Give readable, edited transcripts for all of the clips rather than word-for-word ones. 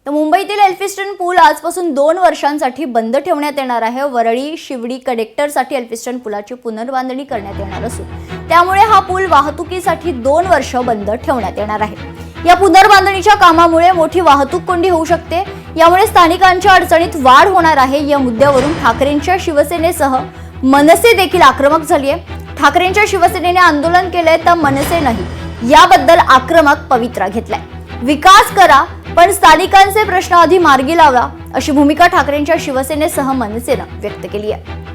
तर मुंबईतील एल्फिस्टन पूल आजपासून 2 वर्षांसाठी बंद ठेवण्यात येणार आहे। वरळी शिवडी कनेक्टरसाठी एल्फिस्टन पुलाची पुनर्बांधणी करण्यात येणार असून त्यामुळे हा पूल वाहतुकीसाठी 2 वर्ष बंद ठेवण्यात येणार आहे। या पुनर्बांधणीच्या कामामुळे मोठी वाहतूक कोंडी होऊ शकते, यामुळे स्थानिकांच्या अडचणीत वाढ होणार आहे। या मुद्द्यावरून ठाकरेंच्या शिवसेनेसह मनसे देखील आक्रमक झाली आहे। ठाकरेंच्या शिवसेनेने आंदोलन केलंय तर मनसेनेही याबद्दल आक्रमक पवित्रा घेतलाय। विकास करा पण स्थानिकांचे प्रश्न आधी मार्गी लावा, अशी भूमिका ठाकरेंच्या शिवसेनेसह मनसेनं व्यक्त केली आहे।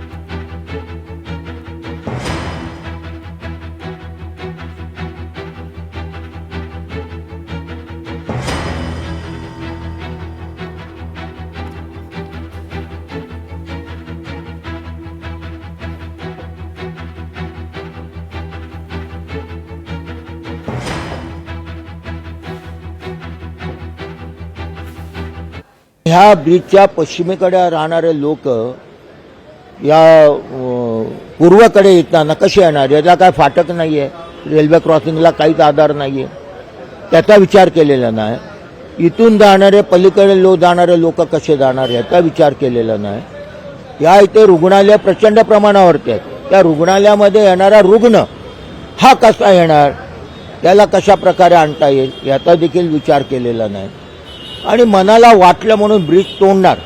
ह्या ब्रिजच्या पश्चिमेकडे राहणारे लोक या पूर्वेकडे येताना कसे येणार? याला काय फाटक नाही आहे, रेल्वे क्रॉसिंगला काहीच आधार नाही आहे, त्याचा विचार केलेला नाही। इथून जाणारे पलीकडे जाणारे लोक कसे जाणार याचा विचार केलेला नाही। या इथे रुग्णालय प्रचंड प्रमाणावरती आहेत, त्या रुग्णालयामध्ये येणारा रुग्ण हा कसा येणार, त्याला कशा प्रकारे आणता येईल याचा देखील विचार केलेला नाही। आणि मनाला वाटलं म्हणून ब्रिज तोडणार।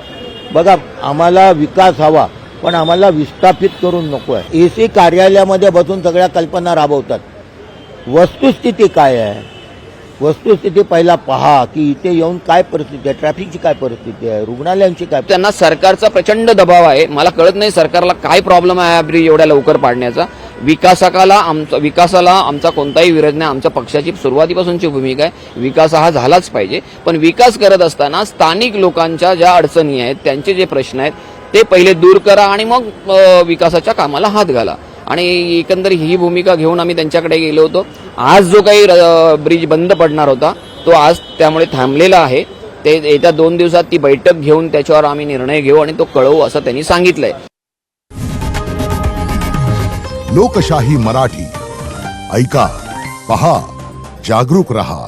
बघा, आम्हाला विकास हवा पण आम्हाला विस्थापित करून नको आहे। एसी कार्यालयामध्ये बसून सगळ्या कल्पना राबवतात। वस्तुस्थिती काय आहे, वस्तुस्थिती पहिला पहा की इथे येऊन काय परिस्थिती आहे, ट्रॅफिकची काय परिस्थिती आहे, रुग्णालयांची काय। त्यांना सरकारचा प्रचंड दबाव आहे। मला कळत नाही सरकारला काय प्रॉब्लेम आहे ब्रिज एवढ्या लवकर पाडण्याचा। विकासाला आमचा कोणताही विरोध नाही। आमच्या पक्षाची सुरुवातीपासूनची भूमिका आहे विकास हा झालाच पाहिजे, पण विकास करत असताना स्थानिक लोकांच्या ज्या अडचणी आहेत, त्यांचे जे प्रश्न आहेत ते पहिले दूर करा आणि मग विकासाच्या कामाला हात घाला। आणि एकंदर ही भूमिका घेऊन आम्ही त्यांच्याकडे गेलो होतो। आज जो काही ब्रिज बंद पडणार होता तो आज त्यामुळे थांबलेला आहे। ते येत्या 2 दिवसात ती बैठक घेऊन त्याच्यावर आम्ही निर्णय घेऊ आणि तो कळवू असं त्यांनी सांगितलंय। लोकशाही मराठी ऐका, पहा, जागरूक रहा।